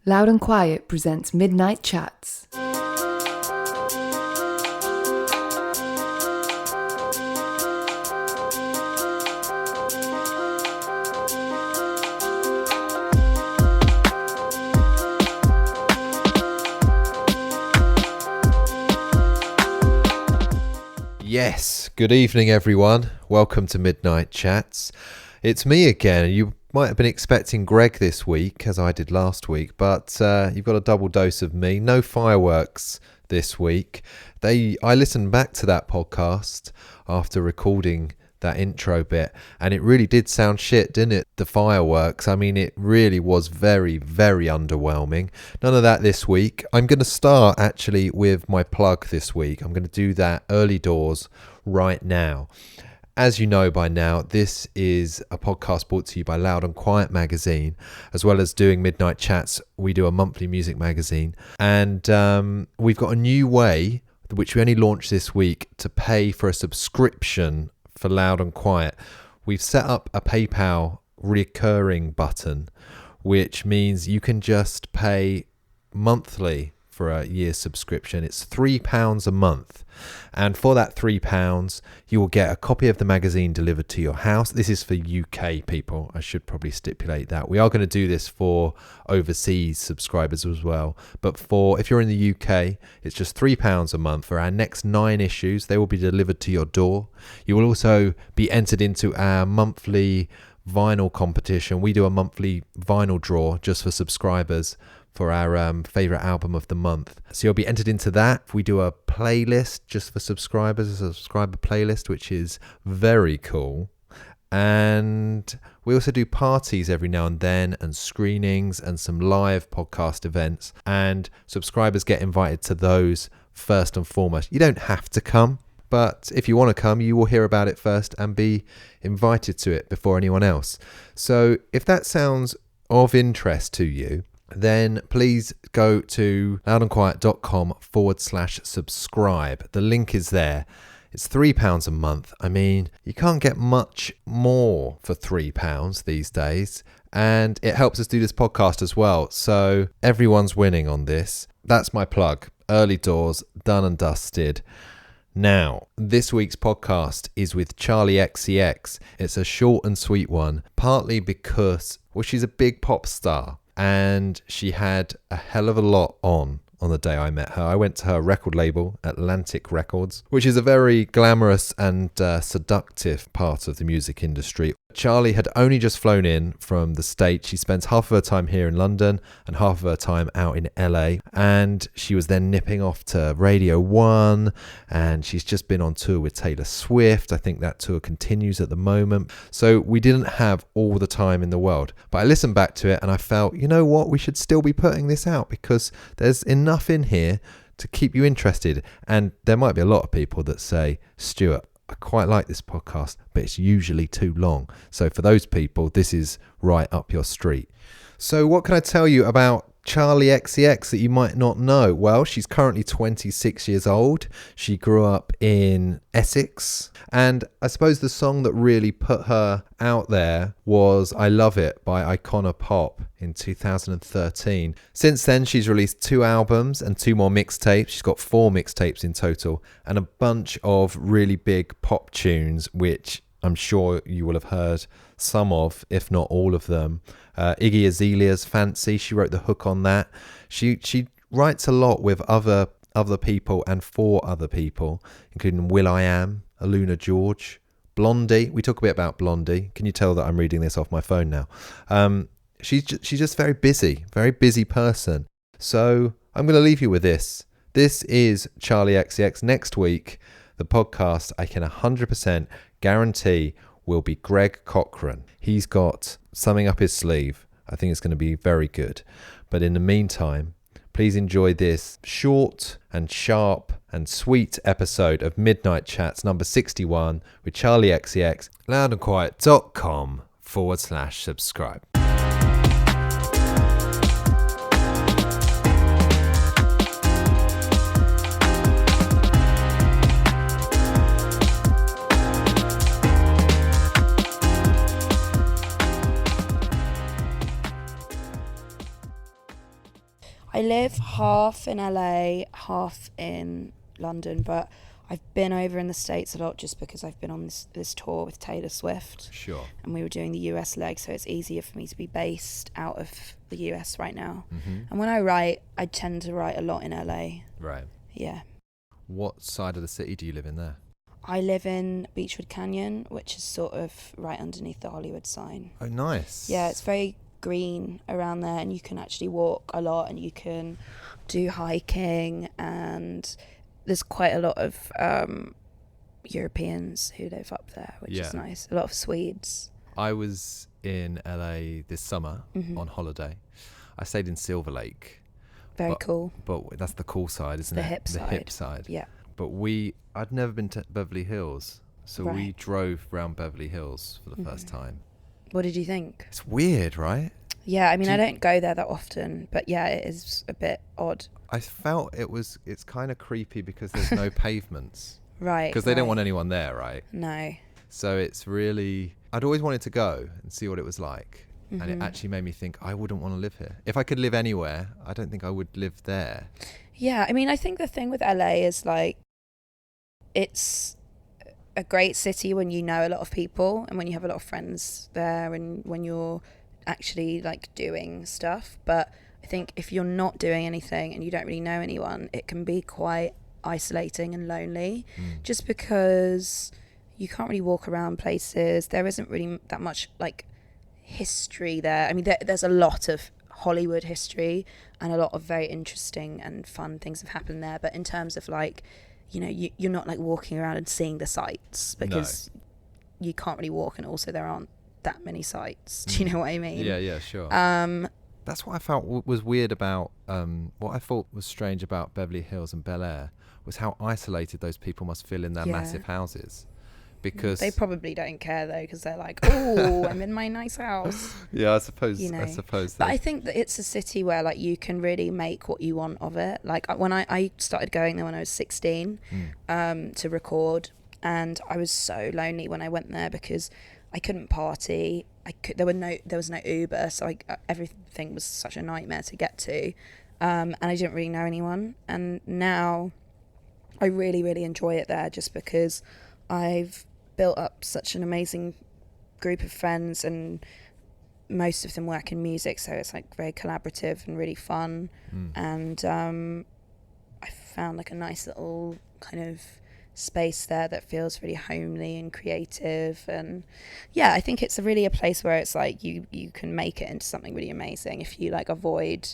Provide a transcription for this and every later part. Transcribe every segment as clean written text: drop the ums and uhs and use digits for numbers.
Loud and Quiet presents Midnight Chats. Yes, good evening everyone. Welcome to Midnight Chats. It's me again. You might have been expecting Greg this week, as I did last week, but you've got a double dose of me. No fireworks this week. I listened back to that podcast after recording that intro bit, and it really did sound shit, didn't it? The fireworks. I mean, it really was very, very underwhelming. None of that this week. I'm going to start actually with my plug this week. I'm going to do that early doors right now. As you know by now, this is a podcast brought to you by Loud and Quiet magazine, as well as doing Midnight Chats. We do a monthly music magazine, and we've got a new way, which we only launched this week, to pay for a subscription for Loud and Quiet. We've set up a PayPal recurring button, which means you can just pay monthly for a year's subscription. It's £3 a month, and for that £3 you will get a copy of the magazine delivered to your house. This is for UK people. I should probably stipulate that. We are going to do this for overseas subscribers as well, but for if you're in the UK, it's just £3 a month. For our next 9 issues, they will be delivered to your door. You will also be entered into our monthly vinyl competition. We do a monthly vinyl draw just for subscribers for our favourite album of the month. So you'll be entered into that. We do a playlist just for subscribers, a subscriber playlist, which is very cool. And we also do parties every now and then, and screenings and some live podcast events. And subscribers get invited to those first and foremost. You don't have to come, but if you want to come, you will hear about it first and be invited to it before anyone else. So if that sounds of interest to you, then please go to loudandquiet.com/subscribe. The link is there. It's £3 a month. I mean, you can't get much more for £3 these days. And it helps us do this podcast as well. So everyone's winning on this. That's my plug. Early doors, done and dusted. Now, this week's podcast is with Charli Xcx. It's a short and sweet one, partly because, well, she's a big pop star. And she had a hell of a lot on the day I met her. I went to her record label, Atlantic Records, which is a very glamorous and seductive part of the music industry. Charli had only just flown in from the States. She spends half of her time here in London and half of her time out in LA. And she was then nipping off to Radio 1. And she's just been on tour with Taylor Swift. I think that tour continues at the moment. So we didn't have all the time in the world. But I listened back to it and I felt, you know what? We should still be putting this out because there's enough in here to keep you interested. And there might be a lot of people that say, Stuart, I quite like this podcast, but it's usually too long. So for those people, this is right up your street. So what can I tell you about Charli Xcx that you might not know? Well, she's currently 26 years old. She grew up in Essex. And I suppose the song that really put her out there was I Love It by Icona Pop in 2013. Since then, she's released 2 albums and 2 more mixtapes. She's got 4 mixtapes in total and a bunch of really big pop tunes, which I'm sure you will have heard some of, if not all of them. Iggy Azalea's Fancy, she wrote the hook on that. She writes a lot with other people and for other people, including Will.i.am, Aluna George, Blondie. We talk a bit about Blondie. Can you tell that I'm reading this off my phone now? She's just very busy person. So I'm going to leave you with this. This is Charli Xcx. Next week, the podcast, I can 100% guarantee, will be Greg Cochran. He's got something up his sleeve. I think it's going to be very good. But in the meantime, please enjoy this short and sharp and sweet episode of Midnight Chats number 61 with Charli Xcx. loudandquiet.com/subscribe. I live half in LA, half in London, but I've been over in the States a lot just because I've been on this tour with Taylor Swift. Sure. And we were doing the US leg, so it's easier for me to be based out of the US right now. Mm-hmm. And when I write, I tend to write a lot in LA. Right. Yeah. What side of the city do you live in there? I live in Beechwood Canyon, which is sort of right underneath the Hollywood sign. Oh, nice. Yeah, it's very green around there, and you can actually walk a lot, and you can do hiking, and there's quite a lot of Europeans who live up there, which is nice. A lot of Swedes. I was in LA this summer on holiday. I stayed in Silver Lake. Very cool. But that's the cool side, isn't it? The hip side. Yeah. But I'd never been to Beverly Hills, so we drove around Beverly Hills for the first time. What did you think? It's weird, right? Yeah, I mean, I don't go there that often, but yeah, it is a bit odd. I felt it's kind of creepy because there's no pavements. Right. Because they don't want anyone there, right? No. So it's really... I'd always wanted to go and see what it was like. And it actually made me think, I wouldn't want to live here. If I could live anywhere, I don't think I would live there. Yeah, I mean, I think the thing with LA is like, it's a great city when you know a lot of people and when you have a lot of friends there and when you're actually like doing stuff. But I think if you're not doing anything and you don't really know anyone, it can be quite isolating and lonely just because you can't really walk around places. There isn't really that much like history there. I mean, there's a lot of Hollywood history and a lot of very interesting and fun things have happened there, but in terms of like, you know, you're not like walking around and seeing the sights because you can't really walk, and also there aren't that many sights. Do you know what I mean? Yeah, sure. That's what I felt was weird about what I thought was strange about Beverly Hills and Bel Air was how isolated those people must feel in their massive houses. Because they probably don't care though, because they're like, oh, I'm in my nice house. Yeah, I suppose. You know? I suppose. But I think that it's a city where like you can really make what you want of it. Like when I started going there when I was 16 to record, and I was so lonely when I went there because I couldn't party. There was no Uber, so everything was such a nightmare to get to, and I didn't really know anyone. And now I really, really enjoy it there, just because I've built up such an amazing group of friends, and most of them work in music, so it's like very collaborative and really fun. And I found like a nice little kind of space there that feels really homely and creative, and yeah, I think it's really a place where it's like you can make it into something really amazing if you like avoid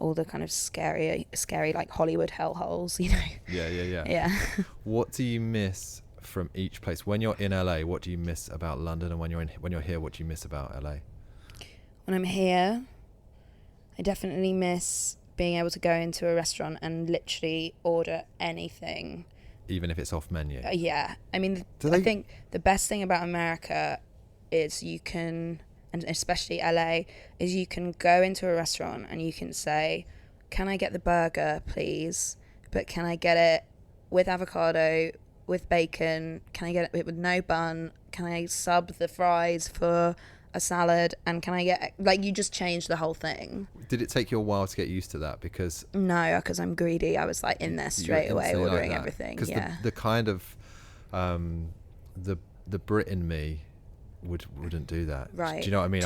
all the kind of scary like Hollywood hellholes, you know. Yeah. What do you miss from each place? When you're in LA, what do you miss about London? And when you're here, what do you miss about LA? When I'm here, I definitely miss being able to go into a restaurant and literally order anything, even if it's off menu. Yeah, I mean, I think the best thing about America is you can, and especially LA, is you can go into a restaurant and you can say, can I get the burger please, but can I get it with avocado, with bacon, can I get it with no bun, can I sub the fries for a salad, and can I get, like, you just change the whole thing. Did it take you a while to get used to that? Because I'm greedy. I was like in there straight away ordering like everything. Because yeah, the kind of the Brit in me wouldn't do that. Right. Do you know what I mean?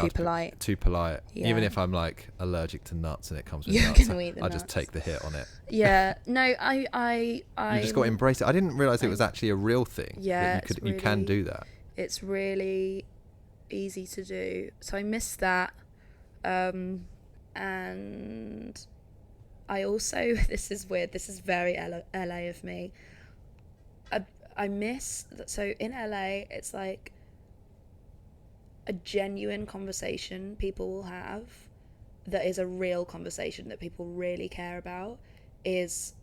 Too polite. Yeah. Even if I'm like allergic to nuts and it comes with You're nuts, gonna eat the I nuts. just take the hit on it. Yeah. No, I You just got to embrace it. I didn't realise it was actually a real thing. Yeah. You can do that. It's really easy to do. So I miss that. And I also, this is weird, this is very LA of me. I miss, so in LA, it's like a genuine conversation people will have that is a real conversation that people really care about is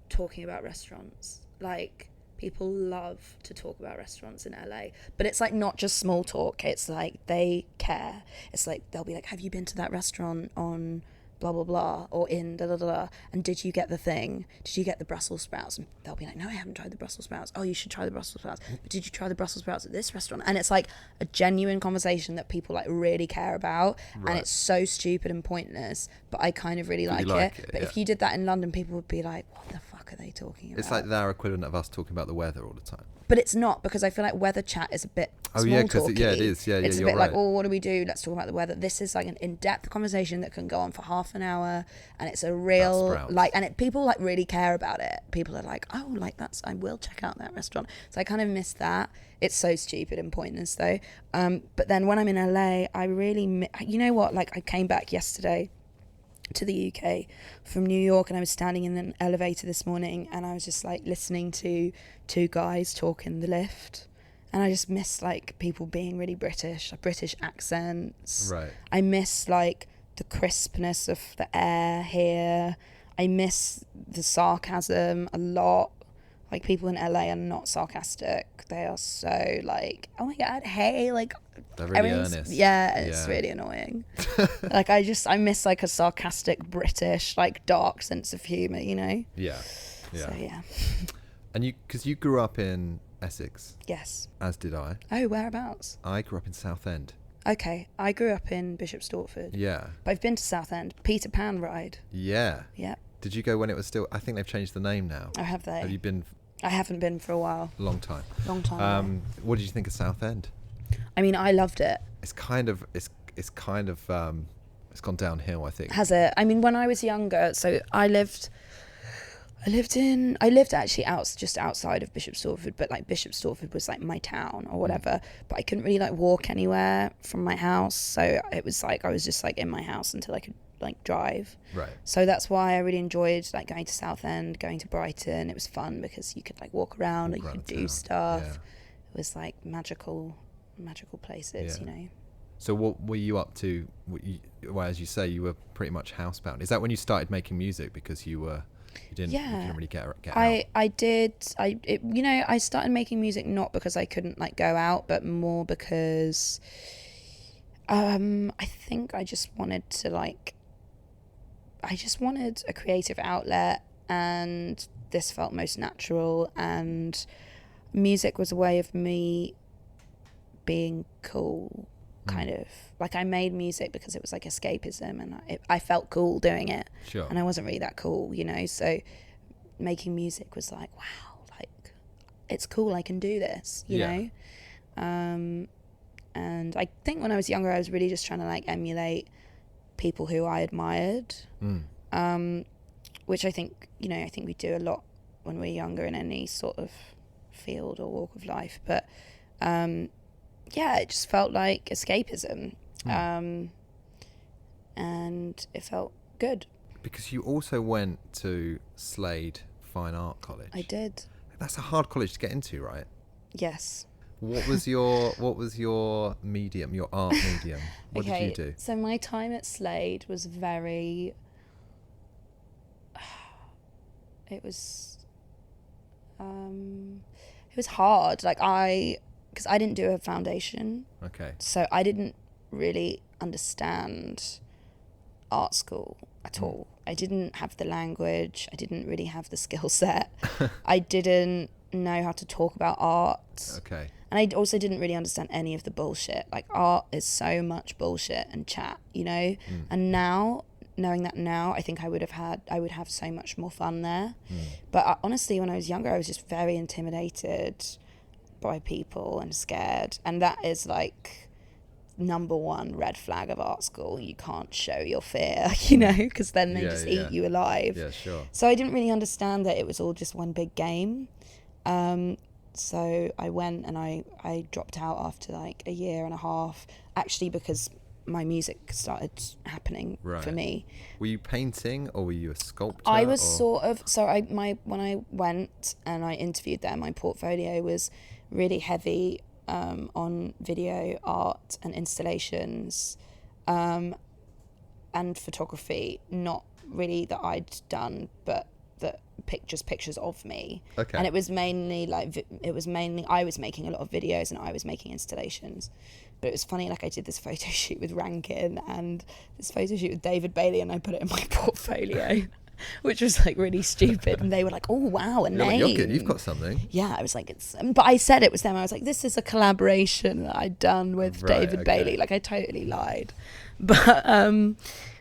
talking about restaurants. Like, people love to talk about restaurants in LA, but it's like not just small talk, it's like they care. It's like they'll be like, have you been to that restaurant on blah blah blah, or in da da da, and did you get the thing? Did you get the Brussels sprouts? And they'll be like, no, I haven't tried the Brussels sprouts. Oh, you should try the Brussels sprouts. But did you try the Brussels sprouts at this restaurant? And it's like a genuine conversation that people like really care about, and it's so stupid and pointless, but I kind of really like it. But if you did that in London, people would be like, what the fuck are they talking about? It's like their equivalent of us talking about the weather all the time. But it's not, because I feel like weather chat is a bit small talky. Yeah, it is. Yeah, it's a you're bit right. like, oh, what do we do? Let's talk about the weather. This is like an in-depth conversation that can go on for half an hour, and it's a real like, and people like really care about it. People are like, oh, like I will check out that restaurant. So I kind of miss that. It's so stupid and pointless though. But then when I'm in LA, I really, you know what? Like I came back yesterday to the UK from New York, and I was standing in an elevator this morning, and I was just like listening to two guys talk in the lift, and I just miss like people being really British, like British accents. Right. I miss like the crispness of the air here. I miss the sarcasm a lot. Like people in LA are not sarcastic. They are so like, oh my god, hey, like they're really earnest. Yeah, it's really annoying. Like I miss like a sarcastic British like dark sense of humor, you know? Yeah. So yeah. And because you grew up in Essex. Yes. As did I. Oh, whereabouts? I grew up in Southend. Okay, I grew up in Bishop Stortford. Yeah. But I've been to Southend. Peter Pan ride. Yeah. Yeah. Did you go when it was still? I think they've changed the name now. Oh, have they? Have you been? I haven't been for a while. Long time. What did you think of Southend? I mean, I loved it. It's kind of it's gone downhill, I think. Has it? I mean, when I was younger, so I lived actually just outside of Bishop Stortford, but like Bishop Stortford was like my town or whatever, but I couldn't really like walk anywhere from my house, so it was like I was just like in my house until I could like drive. Right. So that's why I really enjoyed like going to Southend, going to Brighton. It was fun because you could like walk around, or you could do stuff. Yeah. It was like magical places, you know. So what were you up to? Well, as you say, you were pretty much housebound. Is that when you started making music because you didn't really get out? I did. I started making music not because I couldn't like go out, but more because I think I just wanted a creative outlet, and this felt most natural, and music was a way of me being cool, kind of. Like I made music because it was like escapism, and I felt cool doing it. Sure. And I wasn't really that cool, you know, so making music was like, wow, like it's cool, I can do this, you know. And I think when I was younger, I was really just trying to like emulate people who I admired, which I think we do a lot when we're younger in any sort of field or walk of life. But it just felt like escapism, and it felt good. Because you also went to Slade Fine Art College. I did. That's a hard college to get into, right? Yes. What was your medium, your art medium? What did you do? So my time at Slade was very... It was hard. Because I didn't do a foundation. Okay. So I didn't really understand art school at all. I didn't have the language. I didn't really have the skill set. I didn't know how to talk about art. Okay. And I also didn't really understand any of the bullshit. Like art is so much bullshit and chat, you know? And now, knowing that now, I think I would have so much more fun there. But honestly, when I was younger, I was just very intimidated by people and scared. And that is like number one red flag of art school. You can't show your fear, you know, because then they just eat you alive. Yeah, sure. So I didn't really understand that it was all just one big game. So I went and I dropped out after like a year and a half, actually because my music started happening for me. Were you painting or were you a sculptor? I was when I went and I interviewed there, my portfolio was really heavy on video art and installations, and photography, not really that I'd done, but pictures of me. Okay. And it was mainly I was making a lot of videos and I was making installations. But it was funny, like I did this photo shoot with Rankin and this photo shoot with David Bailey, and I put it in my portfolio, which was like really stupid. And they were like, oh wow, a name. Like, you're good, you've got something. Yeah, I was like, but I said it was them. I was like, this is a collaboration that I'd done with David Bailey. Like I totally lied. But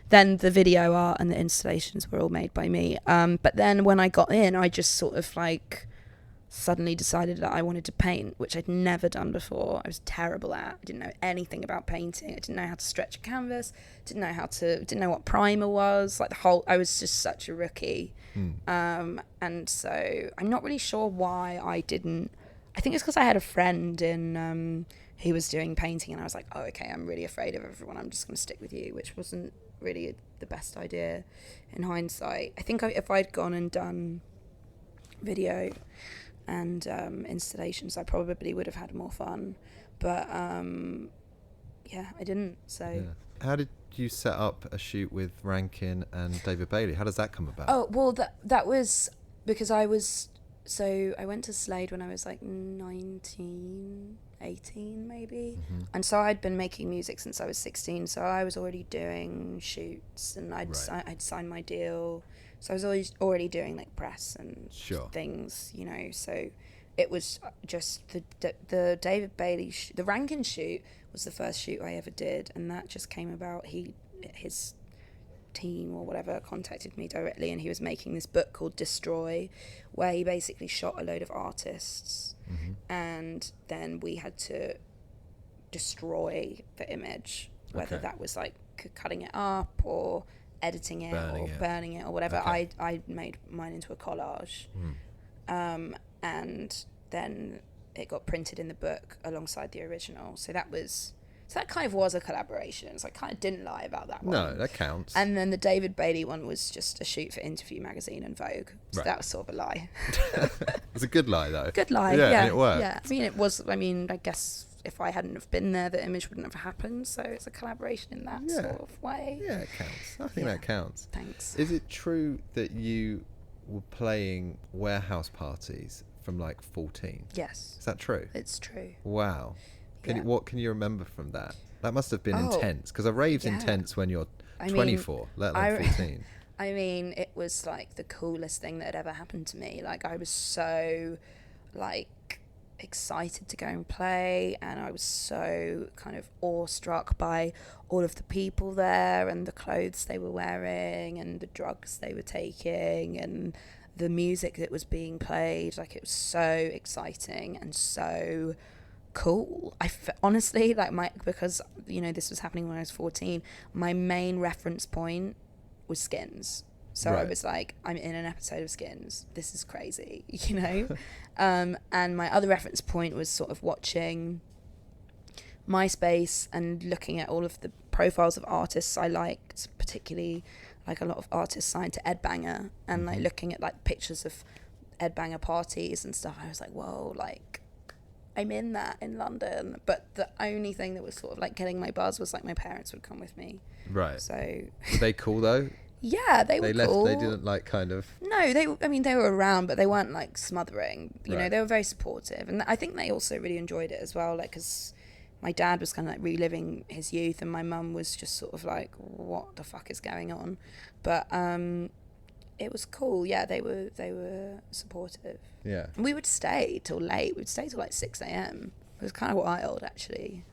then the video art and the installations were all made by me. But then when I got in, I just sort of like suddenly decided that I wanted to paint, which I'd never done before. I was terrible at. I didn't know anything about painting. I didn't know how to stretch a canvas. Didn't know what primer was. Like I was just such a rookie. And so I'm not really sure why I didn't. I think it's because I had a friend in who was doing painting, and I was like, oh, okay, I'm really afraid of everyone. I'm just going to stick with you, which wasn't really the best idea in hindsight. I think if I'd gone and done video and installations, I probably would have had more fun, but yeah, I didn't. So how did you set up a shoot with Rankin and David Bailey? How does that come about? Oh well, that was because I went to Slade when I was like 19, 18 maybe, and so I'd been making music since I was 16, so I was already doing shoots, and I'd signed my deal. So I was already doing like press and things, you know. So it was just the David Bailey, the Rankin shoot was the first shoot I ever did, and that just came about. His team or whatever contacted me directly, and he was making this book called Destroy, where he basically shot a load of artists, and then we had to destroy the image, whether that was like cutting it up or editing it burning it or whatever. I made mine into a collage, and then it got printed in the book alongside the original. So that kind of was a collaboration. So I kind of didn't lie about that one. No, that counts. And then the David Bailey one was just a shoot for Interview magazine and Vogue. So that was sort of a lie. It's a good lie though. Good lie. Yeah, yeah, and it worked. Yeah. I mean, I guess if I hadn't have been there, the image wouldn't have happened. So it's a collaboration in that sort of way. Yeah, it counts. I think that counts. Thanks. Is it true that you were playing warehouse parties from like 14? Yes. Is that true? It's true. Wow. What can you remember from that? That must have been intense, because a rave's intense when you're 24, let alone 14. I mean, it was like the coolest thing that had ever happened to me. Like I was so like excited to go and play, and I was so kind of awestruck by all of the people there and the clothes they were wearing and the drugs they were taking and the music that was being played. Like it was so exciting and so cool. Honestly, like because you know this was happening when I was 14, my main reference point was Skins. So I was like, I'm in an episode of Skins, this is crazy, you know. And my other reference point was sort of watching MySpace and looking at all of the profiles of artists I liked, particularly like a lot of artists signed to Ed Banger, and like looking at like pictures of Ed Banger parties and stuff. I was like, whoa, like I'm in that in London. But the only thing that was sort of like getting my buzz was like my parents would come with me. Right. So were they cool though? Yeah, they were cool. They didn't like kind of... No, they were around, but they weren't like smothering. You know, they were very supportive. And I think they also really enjoyed it as well. Like, because my dad was kind of like reliving his youth, and my mum was just sort of like, what the fuck is going on? But it was cool. Yeah, they were supportive. Yeah. And we would stay till late. We'd stay till like 6 a.m. It was kind of wild, actually.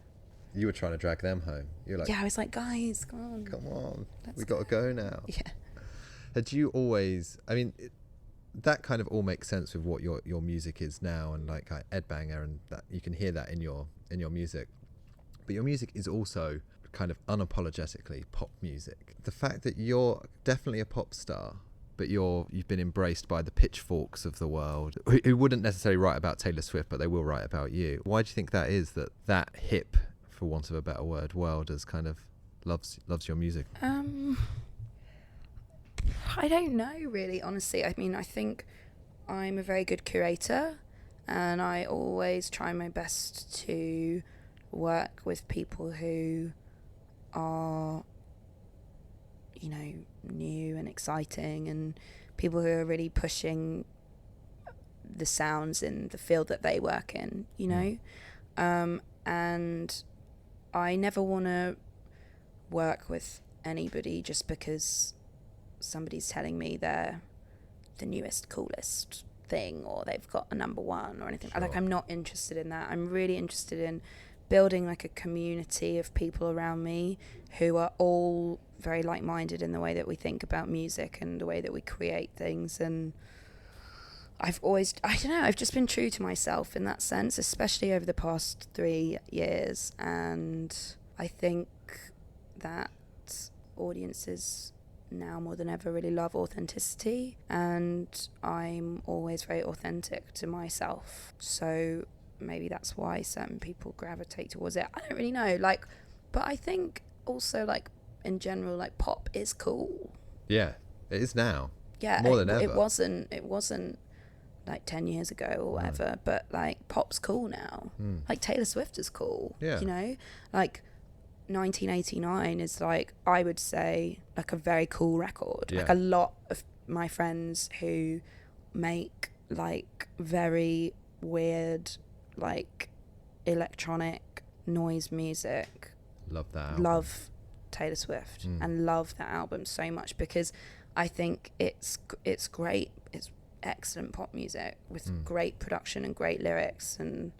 You were trying to drag them home. You're like, yeah, I was like, guys, come on. We got to go now. Yeah. Had you always, I mean, that kind of all makes sense with what your music is now, and like Ed Banger, and that you can hear that in your music. But your music is also kind of unapologetically pop music. The fact that you're definitely a pop star, but you've been embraced by the pitchforks of the world, who wouldn't necessarily write about Taylor Swift, but they will write about you. Why do you think that is, that hip, for want of a better word, world has kind of loves your music? I don't know, really, honestly. I mean, I think I'm a very good curator, and I always try my best to work with people who are, you know, new and exciting, and people who are really pushing the sounds in the field that they work in, you know. And I never want to work with anybody just because somebody's telling me they're the newest, coolest thing, or they've got a number one or anything. Sure. Like, I'm not interested in that. I'm really interested in building like a community of people around me who are all very like-minded in the way that we think about music and the way that we create things. And I've just been true to myself in that sense, especially over the past 3 years. And I think that audiences now more than ever really love authenticity, and I'm always very authentic to myself. So maybe that's why certain people gravitate towards it. I don't really know, like, but I think also, like, in general, like, pop is cool. Yeah, it is now. Yeah, more than ever. It wasn't like 10 years ago or whatever, but like pop's cool now. Like Taylor Swift is cool. Yeah. You know, like 1989 is, like, I would say, like a very cool record. Yeah. Like a lot of my friends who make like very weird, like electronic noise music, Love that album. love Taylor Swift and love that album so much, because I think it's great. It's excellent pop music with great production and great lyrics. And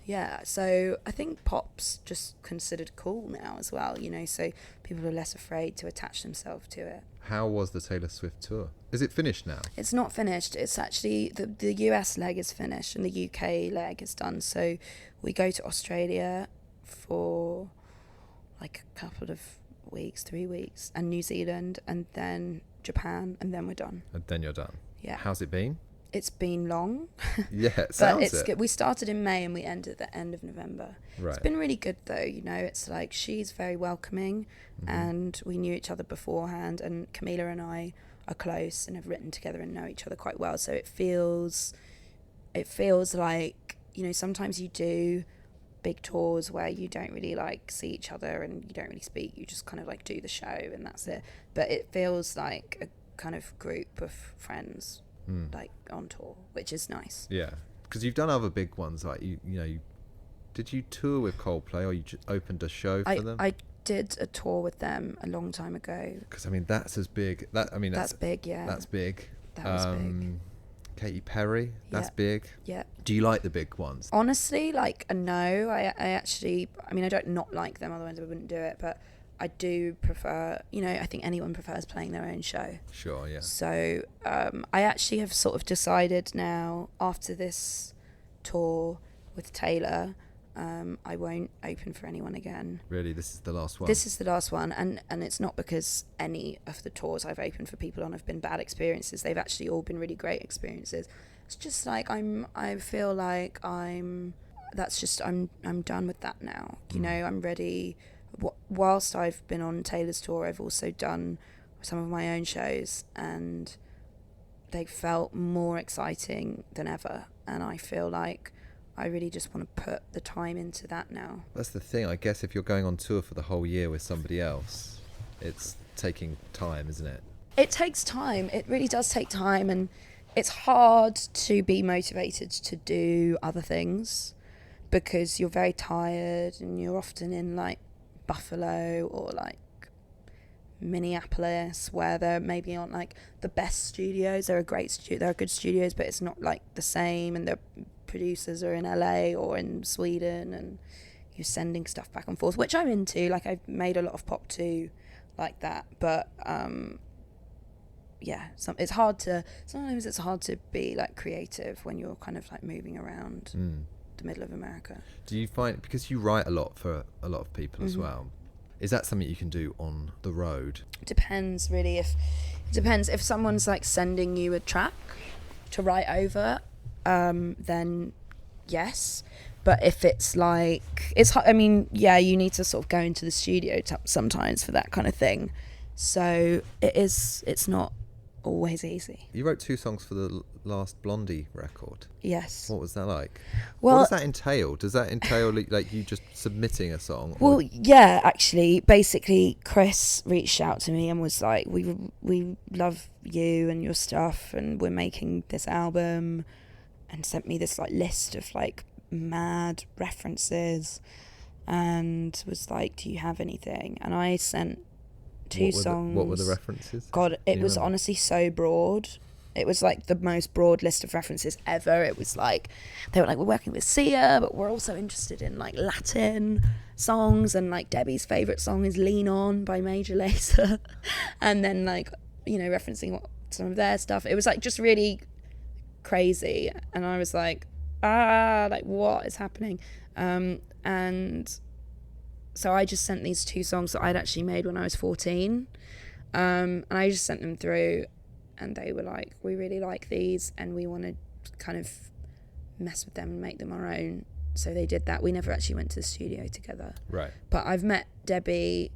yeah, so I think pop's just considered cool now as well, you know, so people are less afraid to attach themselves to it. How was the Taylor Swift tour? Is it finished now? It's not finished. It's actually, the US leg is finished and the UK leg is done. So we go to Australia for like a couple of weeks, 3 weeks, and New Zealand, and then Japan, and then we're done. And then you're done. Yeah. How's it been? It's been long. Yeah, it but sounds it's it. good. We started in May and we ended at the end of November. Right. It's been really good though, you know. It's like, she's very welcoming, and we knew each other beforehand, and Camila and I are close and have written together and know each other quite well. So it feels like, you know, sometimes you do big tours where you don't really like see each other and you don't really speak, you just kind of like do the show and that's it. But it feels like a kind of group of friends like on tour, which is nice. Yeah, because you've done other big ones, like did you tour with Coldplay, or you just opened a show for them? I did a tour with them a long time ago. Because I mean, that's as big. That's big, yeah. That's big. That was big. Katy Perry, that's Yeah. big. Yeah. Do you like the big ones? Honestly, like, no. I actually, I mean, I don't not like them, otherwise I wouldn't do it, but I do prefer, you know, I think anyone prefers playing their own show. Sure, yeah. So I actually have sort of decided now, after this tour with Taylor, I won't open for anyone again. Really, this is the last one? This is the last one, and it's not because any of the tours I've opened for people on have been bad experiences. They've actually all been really great experiences. It's just like I feel like I'm done with that now. You know, I'm ready. Whilst I've been on Taylor's tour, I've also done some of my own shows, and they felt more exciting than ever. And I feel like I really just want to put the time into that now. That's the thing. I guess if you're going on tour for the whole year with somebody else, it's taking time, isn't it? It takes time. It really does take time, and it's hard to be motivated to do other things because you're very tired, and you're often in like Buffalo or like Minneapolis, where there maybe aren't like the best studios. There are good studios, but it's not like the same, and the producers are in LA or in Sweden, and you're sending stuff back and forth, which I'm into. Like, I've made a lot of pop too like that, but yeah, sometimes it's hard to be like creative when you're kind of like moving around the middle of America. Do you find, because you write a lot for a lot of people as well, is that something you can do on the road? Depends really. It depends if someone's like sending you a track to write over, then yes. But if it's like, I mean, yeah, you need to sort of go into the studio sometimes for that kind of thing. So it's not always easy. You wrote 2 songs for the last Blondie record. Yes. What was that like? Well, what does that entail? Does that entail like you just submitting a song? Well, yeah, actually, basically, Chris reached out to me and was like, we love you and your stuff, and we're making this album, and sent me this like list of like mad references, and was like, do you have anything? And I sent two songs. What were the references? God, it was honestly so broad. It was like the most broad list of references ever. It was like, they were like, we're working with Sia, but we're also interested in like Latin songs, and like Debbie's favourite song is Lean On by Major Lazer. And then like, you know, referencing some of their stuff. It was like just really crazy. And I was like, like what is happening? And so I just sent these two songs that I'd actually made when I was 14. And I just sent them through. And they were like, we really like these and we want to kind of mess with them and make them our own. So they did that. We never actually went to the studio together. Right. But I've met Debbie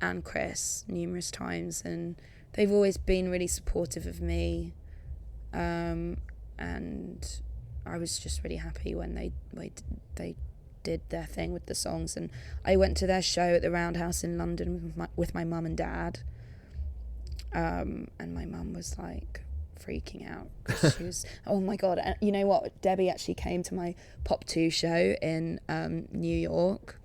and Chris numerous times, and they've always been really supportive of me. And I was just really happy when they did their thing with the songs. And I went to their show at the Roundhouse in London with my mum and dad. And my mum was like freaking out. She was, oh my God. And you know what? Debbie actually came to my Pop 2 show in New York,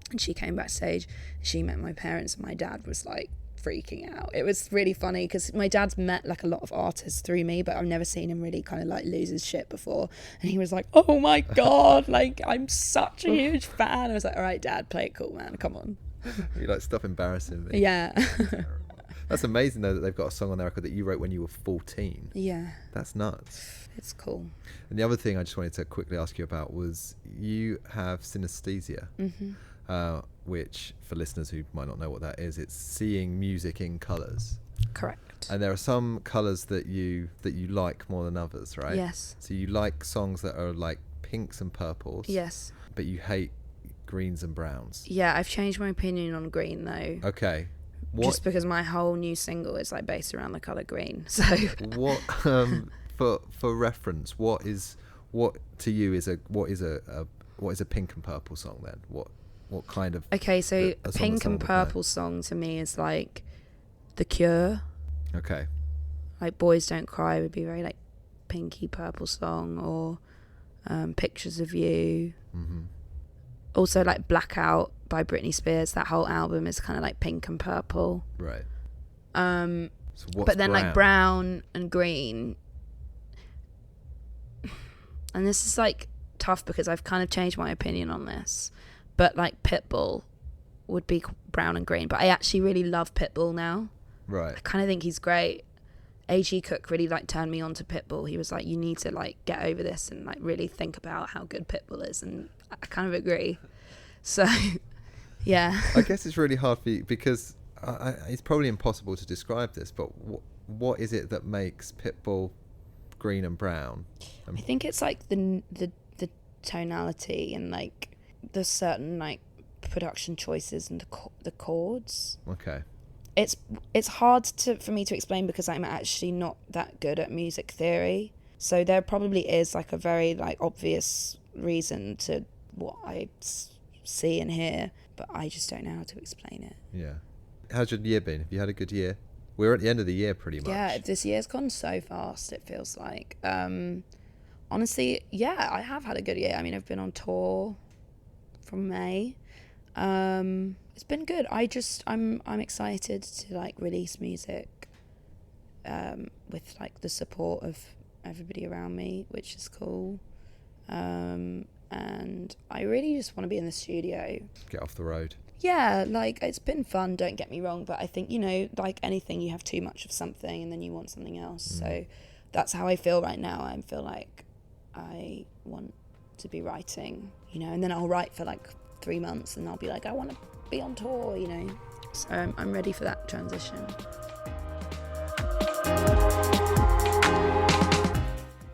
and she came backstage. She met my parents, and my dad was like freaking out. It was really funny because my dad's met like a lot of artists through me, but I've never seen him really kind of like lose his shit before. And he was like, oh my God, like I'm such a huge fan. I was like, all right, Dad, play it cool, man. Come on. You like, stop embarrassing me. Yeah. That's amazing though that they've got a song on their record that you wrote when you were 14. Yeah. That's nuts. It's cool. And the other thing I just wanted to quickly ask you about was you have synesthesia, which for listeners who might not know what that is, it's seeing music in colours. Correct. And there are some colours that you like more than others, right? Yes. So you like songs that are like pinks and purples. Yes. But you hate greens and browns. Yeah, I've changed my opinion on green though. Okay. Just because my whole new single is like based around the colour green. So what for reference, what to you is a pink and purple song then? What kind of okay, so pink and purple song to me is like The Cure. Okay. Like Boys Don't Cry would be very like pinky purple song, or Pictures of You. Mm-hmm. Also like Blackout by Britney Spears. That whole album is kind of like pink and purple. Right. So but then like brown and green. And this is like tough because I've kind of changed my opinion on this. But like Pitbull would be brown and green. But I actually really love Pitbull now. Right. I kind of think he's great. A.G. Cook really like turned me on to Pitbull. He was like, you need to like get over this and like really think about how good Pitbull is. And I kind of agree. So, yeah. I guess it's really hard for you because it's probably impossible to describe this, but what is it that makes Pitbull green and brown? I think it's like the tonality and like the certain like production choices and the chords. Okay. It's hard for me to explain because I'm actually not that good at music theory. So there probably is like a very like obvious reason to what I see and hear, but I just don't know how to explain it. Yeah. How's your year been? Have you had a good year? We're at the end of the year pretty much. Yeah, this year's gone so fast, it feels like. Honestly, yeah, I have had a good year. I mean, I've been on tour from May. It's been good. I'm excited to like release music with like the support of everybody around me, which is cool. And I really just want to be in the studio. Get off the road. Yeah, like it's been fun, don't get me wrong, but I think, you know, like anything, you have too much of something and then you want something else. So that's how I feel right now. I feel like I want to be writing, you know, and then I'll write for like 3 months and I'll be like, I want to be on tour, you know. So I'm ready for that transition.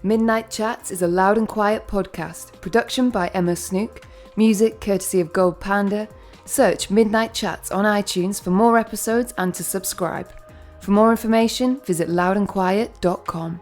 Midnight Chats is a loud and quiet podcast. Production by Emma Snook. Music courtesy of Gold Panda. Search Midnight Chats on iTunes for more episodes and to subscribe. For more information, visit loudandquiet.com.